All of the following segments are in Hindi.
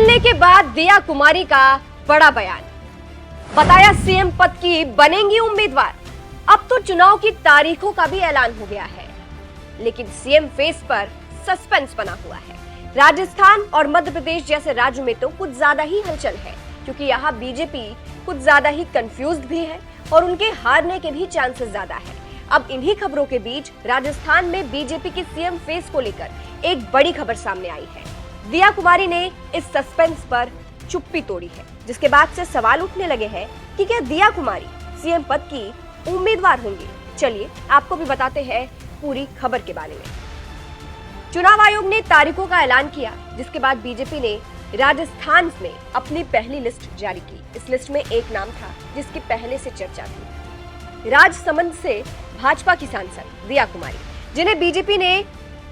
मिलने के बाद दिया कुमारी का बड़ा बयान, बताया सीएम पद की बनेंगी उम्मीदवार। अब तो चुनाव की तारीखों का भी ऐलान हो गया है, लेकिन सीएम फेस पर सस्पेंस बना हुआ है। राजस्थान और मध्य प्रदेश जैसे राज्यों में तो कुछ ज्यादा ही हलचल है, क्योंकि यहाँ बीजेपी कुछ ज्यादा ही कंफ्यूज्ड भी है और उनके हारने के भी चांसेस ज्यादा है। अब इन्हीं खबरों के बीच राजस्थान में बीजेपी के सीएम फेस को लेकर एक बड़ी खबर सामने आई है। दिया कुमारी ने इस सस्पेंस पर चुप्पी तोड़ी है, जिसके बाद से सवाल उठने लगे हैं कि क्या दिया कुमारी सीएम पद की उम्मीदवार होंगी। चलिए आपको भी बताते हैं पूरी खबर के बारे में। चुनाव आयोग ने तारीखों का ऐलान किया, जिसके बाद बीजेपी ने राजस्थान में अपनी पहली लिस्ट जारी की। इस लिस्ट में एक नाम था जिसकी पहले से चर्चा थी, राजसमंद से भाजपा की सांसद दिया कुमारी, जिन्हें बीजेपी ने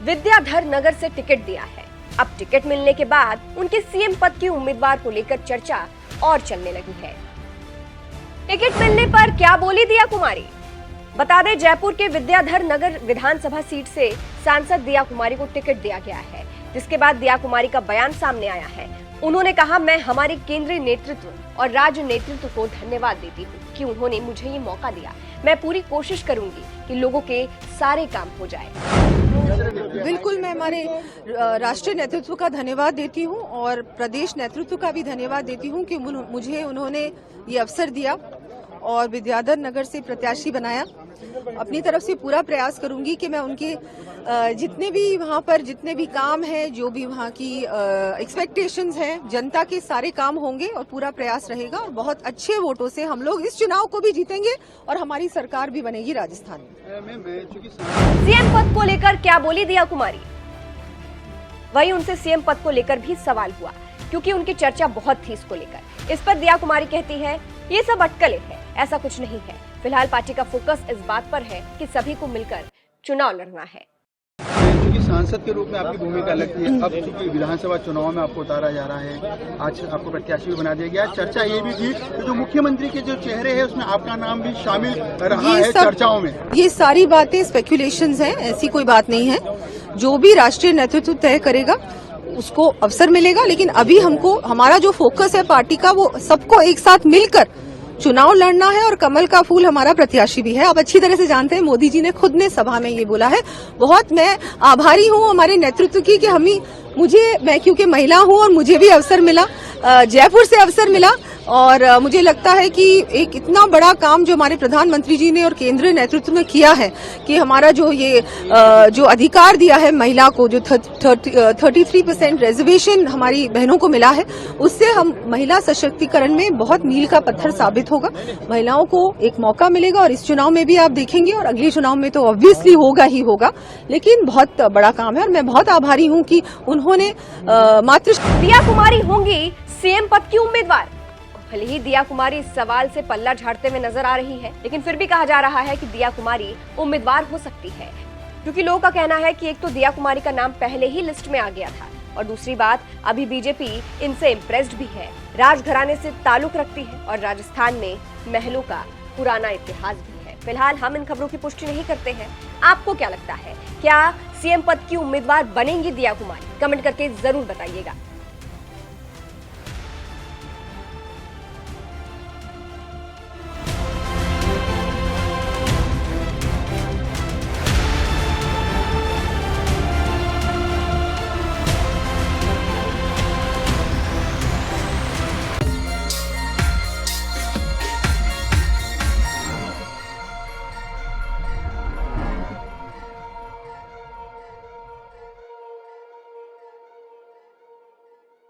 विद्याधर नगर से टिकट दिया है। अब टिकट मिलने के बाद उनके सीएम पद के उम्मीदवार को लेकर चर्चा और चलने लगी है। टिकट मिलने पर क्या बोली दिया कुमारी, बता दें जयपुर के विद्याधर नगर विधानसभा सीट से सांसद दिया कुमारी को टिकट दिया गया है, जिसके बाद दिया कुमारी का बयान सामने आया है। उन्होंने कहा, मैं हमारे केंद्रीय नेतृत्व और राज्य नेतृत्व को धन्यवाद देती हूँ कि उन्होंने मुझे ये मौका दिया। मैं पूरी कोशिश करूंगी कि लोगों के सारे काम हो जाए। बिल्कुल, मैं हमारे राष्ट्रीय नेतृत्व का धन्यवाद देती हूँ और प्रदेश नेतृत्व का भी धन्यवाद देती हूँ कि मुझे उन्होंने ये अवसर दिया और विद्याधर नगर से प्रत्याशी बनाया। अपनी तरफ से पूरा प्रयास करूंगी कि मैं उनके जितने भी वहाँ पर जितने भी काम हैं, जो भी वहाँ की एक्सपेक्टेशंस हैं, जनता के सारे काम होंगे और पूरा प्रयास रहेगा और बहुत अच्छे वोटों से हम लोग इस चुनाव को भी जीतेंगे और हमारी सरकार भी बनेगी राजस्थान में। सीएम पद को लेकर क्या बोली दिया कुमारी, वही उनसे सीएम पद को लेकर भी सवाल हुआ, क्योंकि उनकी चर्चा बहुत थी इसको लेकर। इस पर दिया कुमारी कहती है, ये सब अटकलें हैं, ऐसा कुछ नहीं है। फिलहाल पार्टी का फोकस इस बात पर है कि सभी को मिलकर चुनाव लड़ना है। क्योंकि सांसद के रूप में आपकी भूमिका लगती है, अब चूंकि विधानसभा चुनाव में आपको उतारा जा रहा है, आज आपको प्रत्याशी भी बना दिया गया। चर्चा ये भी थी कि जो मुख्यमंत्री के जो चेहरे हैं उसमें आपका नाम भी शामिल रहा है चर्चाओं में। ये सारी बातें स्पेकुलेशंस हैं, ऐसी कोई बात नहीं है। जो भी राष्ट्रीय नेतृत्व तय करेगा उसको अवसर मिलेगा, लेकिन अभी हमको हमारा जो फोकस है पार्टी का, वो सबको एक साथ मिलकर चुनाव लड़ना है और कमल का फूल हमारा प्रत्याशी भी है। आप अच्छी तरह से जानते हैं, मोदी जी ने खुद ने सभा में ये बोला है। बहुत मैं आभारी हूँ हमारे नेतृत्व की कि मैं क्योंकि महिला हूँ और मुझे भी अवसर मिला, जयपुर से अवसर मिला और मुझे लगता है कि एक इतना बड़ा काम जो हमारे प्रधानमंत्री जी ने और केंद्रीय नेतृत्व में किया है कि हमारा जो अधिकार दिया है महिला को, जो 33% रिजर्वेशन हमारी बहनों को मिला है, उससे हम महिला सशक्तिकरण में बहुत मील का पत्थर साबित होगा। महिलाओं को एक मौका मिलेगा और इस चुनाव में भी आप देखेंगे और अगले चुनाव में तो ऑब्वियसली होगा ही होगा, लेकिन बहुत बड़ा काम है और मैं बहुत आभारी हूँ कि उन्होंने मात्र दिया कुमारी होंगी सीएम पद की उम्मीदवार। भले ही दिया कुमारी इस सवाल से पल्ला झाड़ते हुए नजर आ रही है, लेकिन फिर भी कहा जा रहा है कि दिया कुमारी उम्मीदवार हो सकती है, क्योंकि लोगों का कहना है कि एक तो दिया कुमारी का नाम पहले ही लिस्ट में आ गया था और दूसरी बात, अभी बीजेपी इनसे इम्प्रेस्ड भी है, राजघराने से ताल्लुक रखती है और राजस्थान में महलों का पुराना इतिहास भी है। फिलहाल हम इन खबरों की पुष्टि नहीं करते हैं। आपको क्या लगता है, क्या सीएम पद की उम्मीदवार बनेंगी दिया कुमारी? कमेंट करके जरूर बताइएगा।